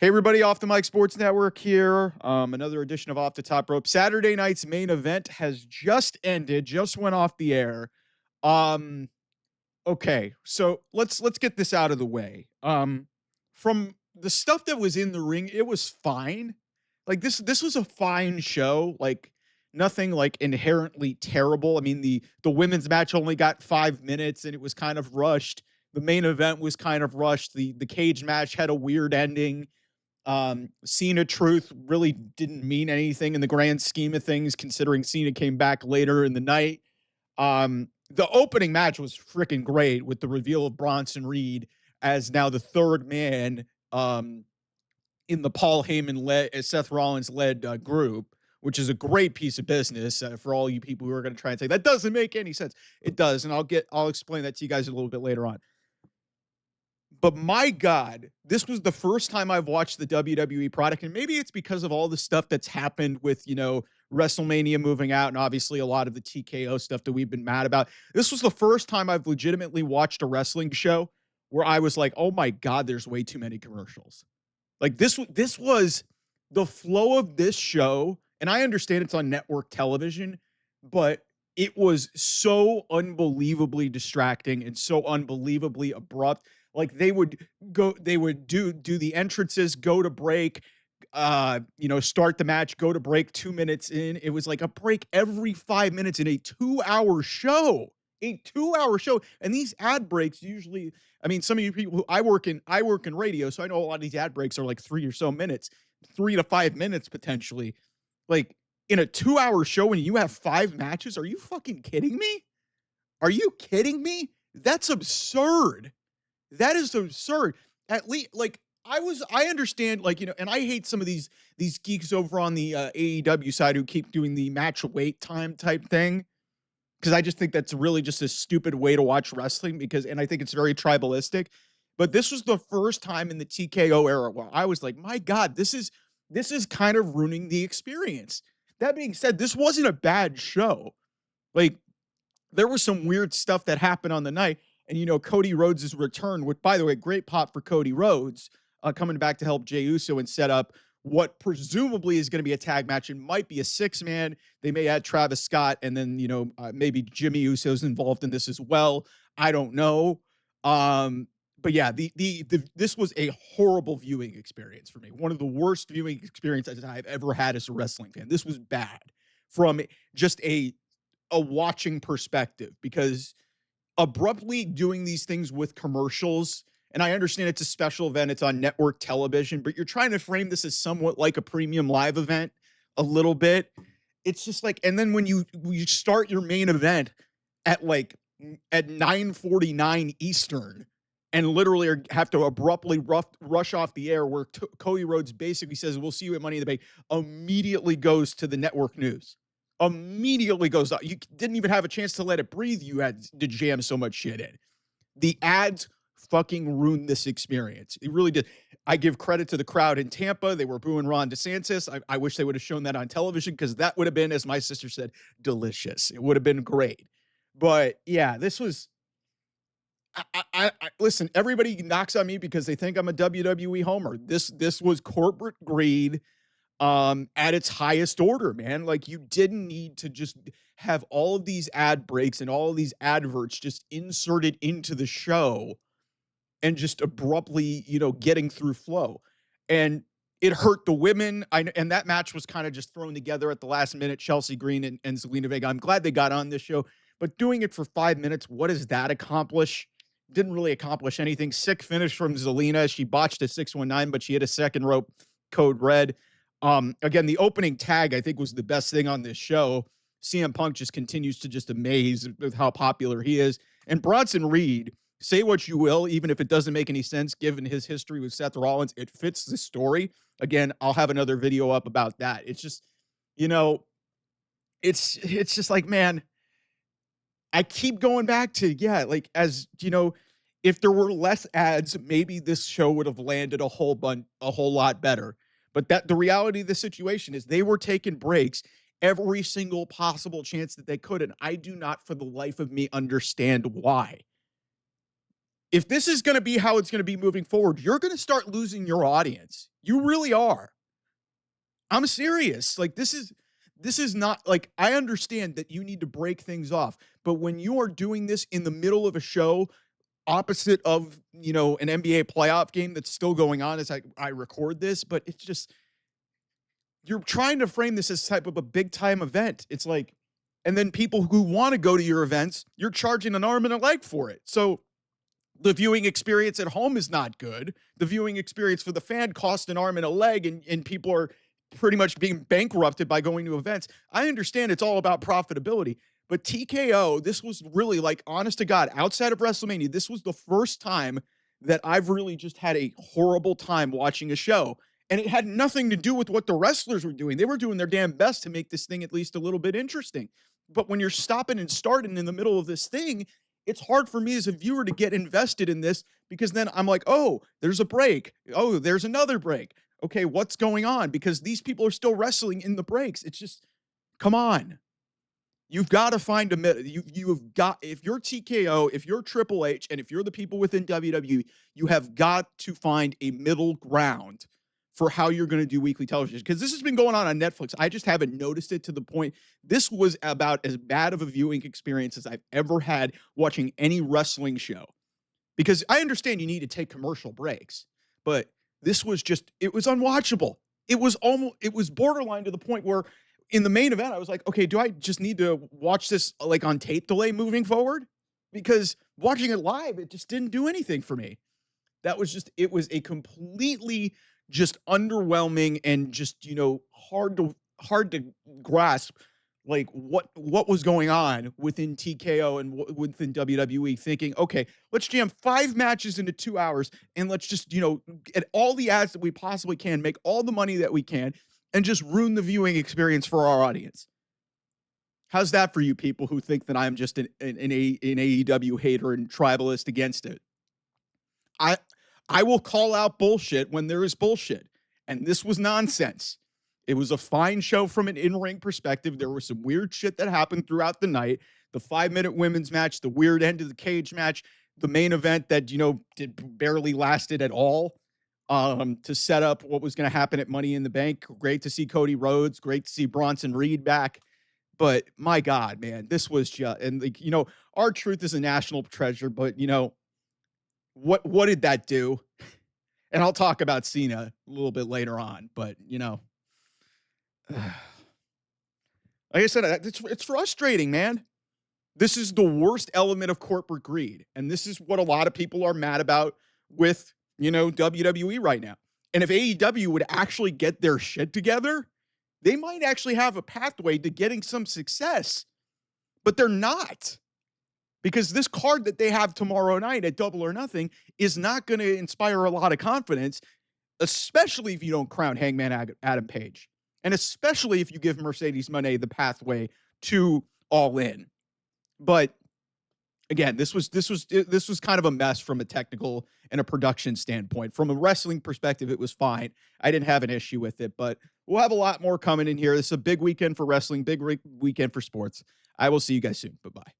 Hey, everybody, Off the Mic Sports Network here. Another edition of Off the Top Rope. Saturday night's main event has just ended, just went off the air. Um, okay, so let's get this out of the way. From the stuff that was in the ring, it was fine. Like this was a fine show. Like nothing like inherently terrible. I mean, the women's match only got 5 minutes and it was kind of rushed. The main event was kind of rushed. The cage match had a weird ending. Cena Truth really didn't mean anything in the grand scheme of things, considering Cena came back later in the night. The opening match was freaking great with the reveal of Bronson Reed as now the third man in the Paul Heyman led, Seth Rollins led group, which is a great piece of business for all you people who are going to try and say that doesn't make any sense. It does, and I'll explain that to you guys a little bit later on. But my God, this was the first time I've watched the WWE product. And maybe it's because of all the stuff that's happened with, WrestleMania moving out and obviously a lot of the TKO stuff that we've been mad about. This was the first time I've legitimately watched a wrestling show where I was like, oh my God, there's way too many commercials. Like this was the flow of this show. And I understand it's on network television, but it was so unbelievably distracting and so unbelievably abrupt. Like they would do the entrances, go to break, start the match, go to break 2 minutes in. It was like a break every 5 minutes in a 2-hour show. A 2-hour show. And these ad breaks usually, I mean, some of you people who I work in radio, so I know a lot of these ad breaks are like 3 or so minutes, 3 to 5 minutes potentially. Like in a 2-hour show when you have 5 matches, are you fucking kidding me? Are you kidding me? That's absurd. That is absurd. At least, like, I understand, like, and I hate some of these geeks over on the AEW side who keep doing the match wait time type thing, because I just think that's really just a stupid way to watch wrestling. And I think it's very tribalistic. But this was the first time in the TKO era where I was like, my God, this is kind of ruining the experience. That being said, this wasn't a bad show. Like, there was some weird stuff that happened on the night. And, Cody Rhodes' return, which, by the way, great pop for Cody Rhodes, coming back to help Jey Uso and set up what presumably is going to be a tag match and might be a 6-man. They may add Travis Scott and then, maybe Jimmy Uso's involved in this as well. I don't know. But yeah, this was a horrible viewing experience for me. One of the worst viewing experiences I've ever had as a wrestling fan. This was bad from just a watching perspective, because abruptly doing these things with commercials, and I understand it's a special event, it's on network television, but you're trying to frame this as somewhat like a premium live event a little bit. It's just like, and then when you start your main event at 9:49 Eastern and literally have to abruptly rush off the air, where Cody Rhodes basically says, we'll see you at Money in the Bank, immediately goes to the network news. Immediately goes up. You didn't even have a chance to let it breathe. You had to jam so much shit in. The ads fucking ruined this experience. It really did. I give credit to the crowd in Tampa. They were booing Ron DeSantis. I wish they would have shown that on television, because that would have been, as my sister said, delicious. It would have been great. But yeah, this was. I listen. Everybody knocks on me because they think I'm a WWE homer. This was corporate greed at its highest order, man. Like, you didn't need to just have all of these ad breaks and all of these adverts just inserted into the show and just abruptly, getting through flow. And it hurt the women. And that match was kind of just thrown together at the last minute, Chelsea Green and Zelina Vega. I'm glad they got on this show, but doing it for 5 minutes, what does that accomplish? Didn't really accomplish anything. Sick finish from Zelina. She botched a 619, but she hit a second rope code red. Again, the opening tag, I think, was the best thing on this show. CM Punk just continues to just amaze with how popular he is. And Bronson Reed, say what you will, even if it doesn't make any sense, given his history with Seth Rollins, it fits the story. Again, I'll have another video up about that. It's just, it's just like, man, I keep going back to, if there were less ads, maybe this show would have landed a whole lot better. But the reality of the situation is they were taking breaks every single possible chance that they could. And I do not, for the life of me, understand why. If this is going to be how it's going to be moving forward, you're going to start losing your audience. You really are. I'm serious. Like this is not like I understand that you need to break things off, but when you are doing this in the middle of a show opposite of, an NBA playoff game that's still going on as I record this, but it's just you're trying to frame this as type of a big time event. It's like, and then people who want to go to your events, you're charging an arm and a leg for it. So the viewing experience at home is not good. The viewing experience for the fan costs an arm and a leg, and people are pretty much being bankrupted by going to events. I understand it's all about profitability, but TKO, this was really like, honest to God, outside of WrestleMania, this was the first time that I've really just had a horrible time watching a show. And it had nothing to do with what the wrestlers were doing. They were doing their damn best to make this thing at least a little bit interesting. But when you're stopping and starting in the middle of this thing, it's hard for me as a viewer to get invested in this because then I'm like, oh, there's a break. Oh, there's another break. Okay, what's going on? Because these people are still wrestling in the breaks. It's just, come on. You've got to find a middle. You've got, if you're TKO, if you're Triple H, and if you're the people within WWE, you have got to find a middle ground for how you're going to do weekly television. Because this has been going on Netflix. I just haven't noticed it to the point. This was about as bad of a viewing experience as I've ever had watching any wrestling show. Because I understand you need to take commercial breaks, but this was just, it was unwatchable. It was borderline to the point where in the main event, I was like, okay, do I just need to watch this like on tape delay moving forward? Because watching it live, it just didn't do anything for me. It was a completely just underwhelming and just, hard to grasp like what was going on within TKO and within WWE, thinking, okay, let's jam 5 matches into 2 hours and let's just, get all the ads that we possibly can, make all the money that we can, and just ruin the viewing experience for our audience. How's that for you people who think that I'm just an AEW hater and tribalist against it? I will call out bullshit when there is bullshit. And this was nonsense. It was a fine show from an in-ring perspective. There was some weird shit that happened throughout the night. The 5-minute women's match, the weird end of the cage match, the main event that, barely lasted at all, to set up what was going to happen at Money in the Bank. Great to see Cody Rhodes. Great to see Bronson Reed back. But my God, man, this was just, and R-Truth is a national treasure, but what did that do? And I'll talk about Cena a little bit later on, but like I said, it's frustrating, man. This is the worst element of corporate greed. And this is what a lot of people are mad about with, WWE right now. And if AEW would actually get their shit together, they might actually have a pathway to getting some success, but they're not. Because this card that they have tomorrow night at Double or Nothing is not going to inspire a lot of confidence, especially if you don't crown Hangman Adam Page. And especially if you give Mercedes Moné the pathway to All In. But again, this was kind of a mess from a technical and a production standpoint. From a wrestling perspective, it was fine. I didn't have an issue with it, but we'll have a lot more coming in here. This is a big weekend for wrestling, big weekend for sports. I will see you guys soon. Bye-bye.